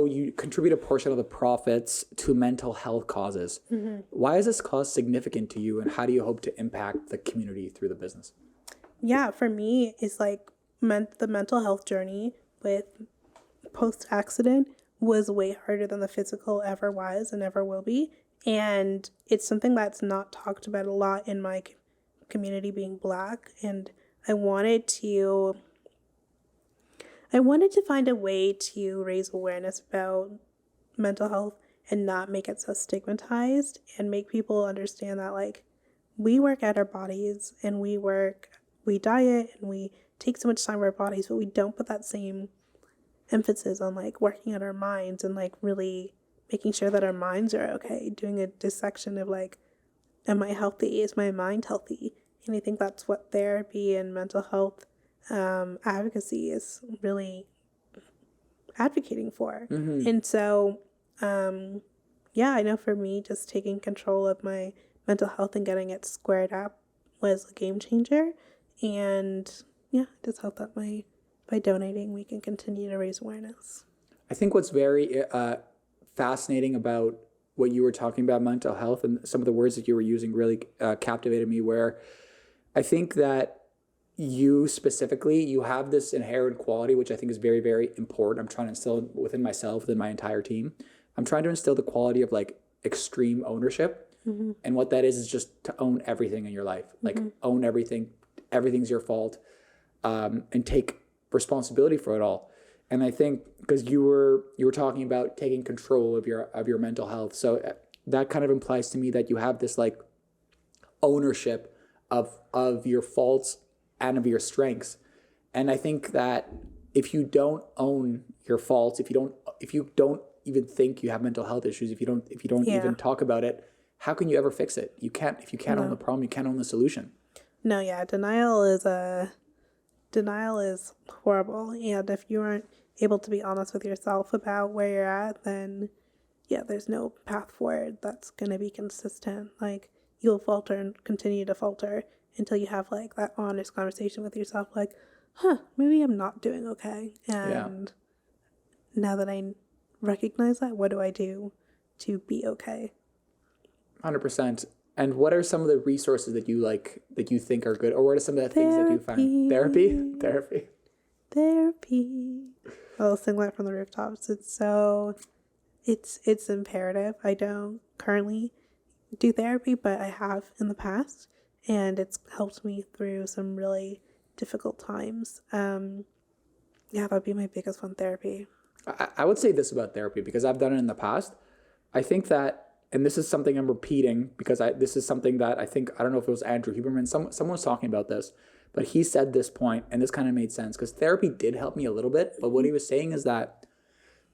you contribute a portion of the profits to mental health causes. Why is this cause significant to you, and how do you hope to impact the community through the business? Yeah, for me, it's like the mental health journey with post-accident was way harder than the physical ever was and ever will be. And it's something that's not talked about a lot in my community, being Black. And I wanted to find a way to raise awareness about mental health and not make it so stigmatized, and make people understand that, like, we work at our bodies and we diet and we take so much time of our bodies, but we don't put that same emphasis on, like, working at our minds and, like, really making sure that our minds are okay, doing a dissection of, like, am I healthy? Is my mind healthy? And I think that's what therapy and mental health advocacy is really advocating for. And so, yeah, I know for me, just taking control of my mental health and getting it squared up was a game changer. And yeah, just hope that by donating, we can continue to raise awareness. I think what's very fascinating about what you were talking about mental health and some of the words that you were using really captivated me, where I think that you specifically, you have this inherent quality, which I think is very, very important. I'm trying to instill within myself, within my entire team. I'm trying to instill the quality of, like, extreme ownership. And what that is just to own everything in your life, like own everything. Everything's your fault, and take responsibility for it all. And I think because you were talking about taking control of your mental health, so that kind of implies to me that you have this, like, ownership of your faults and of your strengths. And I think that if you don't own your faults, if you don't even think you have mental health issues, if you don't even talk about it, how can you ever fix it? You can't. If you can't own the problem, you can't own the solution. No, yeah, denial is horrible. And if you aren't able to be honest with yourself about where you're at, then yeah, there's no path forward that's going to be consistent. Like, you'll falter and continue to falter until you have, like, that honest conversation with yourself, like, maybe I'm not doing okay. And now that I recognize that, what do I do to be okay? 100%. And what are some of the resources that you think are good, or what are some of the things that you find? Therapy. I'll sing that from the rooftops. It's imperative. I don't currently do therapy, but I have in the past, and it's helped me through some really difficult times. Yeah, that'd be my biggest one, therapy. I would say this about therapy, because I've done it in the past. I think that, and this is something I'm repeating because this is something that I think, I don't know if it was Andrew Huberman, someone was talking about this, but he said this point, and this kind of made sense, because therapy did help me a little bit. But what he was saying is that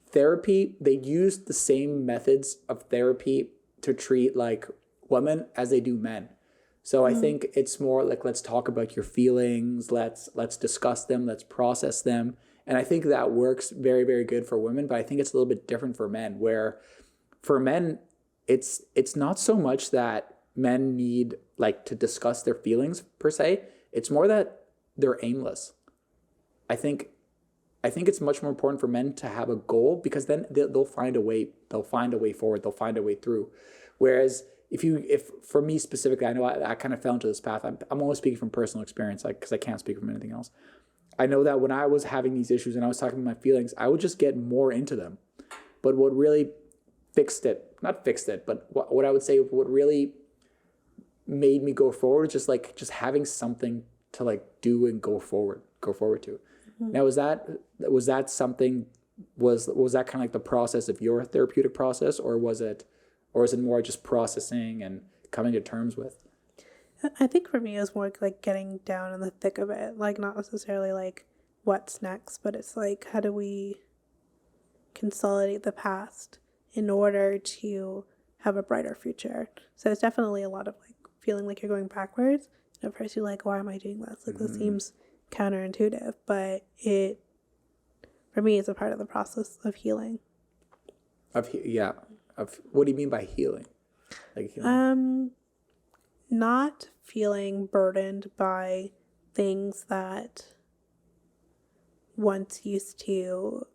therapy, they use the same methods of therapy to treat, like, women as they do men. So I think it's more like, let's talk about your feelings, let's discuss them, let's process them. And I think that works very, very good for women, but I think it's a little bit different for men, where for men, it's not so much that men need, like, to discuss their feelings per se. It's more that they're aimless. I think it's much more important for men to have a goal, because then they'll find a way. They'll find a way forward. They'll find a way through. Whereas if for me specifically, I know I kind of fell into this path. I'm only speaking from personal experience, like, because I can't speak from anything else. I know that when I was having these issues and I was talking about my feelings, I would just get more into them. But what really not fixed it, but what I would say, what really made me go forward, just having something to, like, do and go forward to. Now, was that something, was that kind of like the process of your therapeutic process, or is it more just processing and coming to terms with? I think for me, it was more like getting down in the thick of it, like, not necessarily like what's next, but it's like, how do we consolidate the past in order to have a brighter future? So it's definitely a lot of, like, feeling like you're going backwards. And at first you're like, why am I doing this? Like, this seems counterintuitive, but for me, it's a part of the process of healing. What do you mean by healing? Like, healing? Not feeling burdened by things that once used to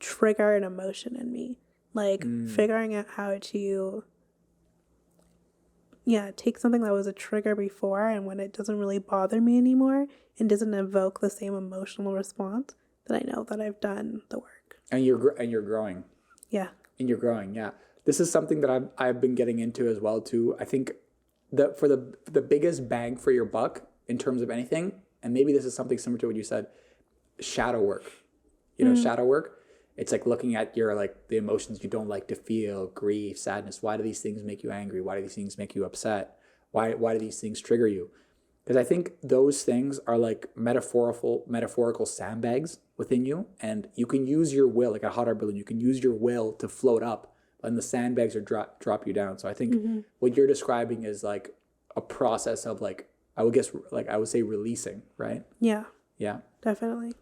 trigger an emotion in me. Like figuring out how to, take something that was a trigger before, and when it doesn't really bother me anymore and doesn't evoke the same emotional response, then I know that I've done the work. And you're growing. Yeah. And you're growing. Yeah. This is something that I've been getting into as well too. I think that for the biggest bang for your buck in terms of anything, and maybe this is something similar to what you said, shadow work. You know, shadow work. It's like looking at your, like, the emotions you don't like to feel, grief, sadness. Why do these things make you angry? Why do these things make you upset? Why do these things trigger you? Because I think those things are like metaphorical sandbags within you, and you can use your will, like a hot air balloon. You can use your will to float up, and the sandbags are drop you down. So I think what you're describing is like a process of, like, I would say releasing, right? Yeah. Yeah. Definitely.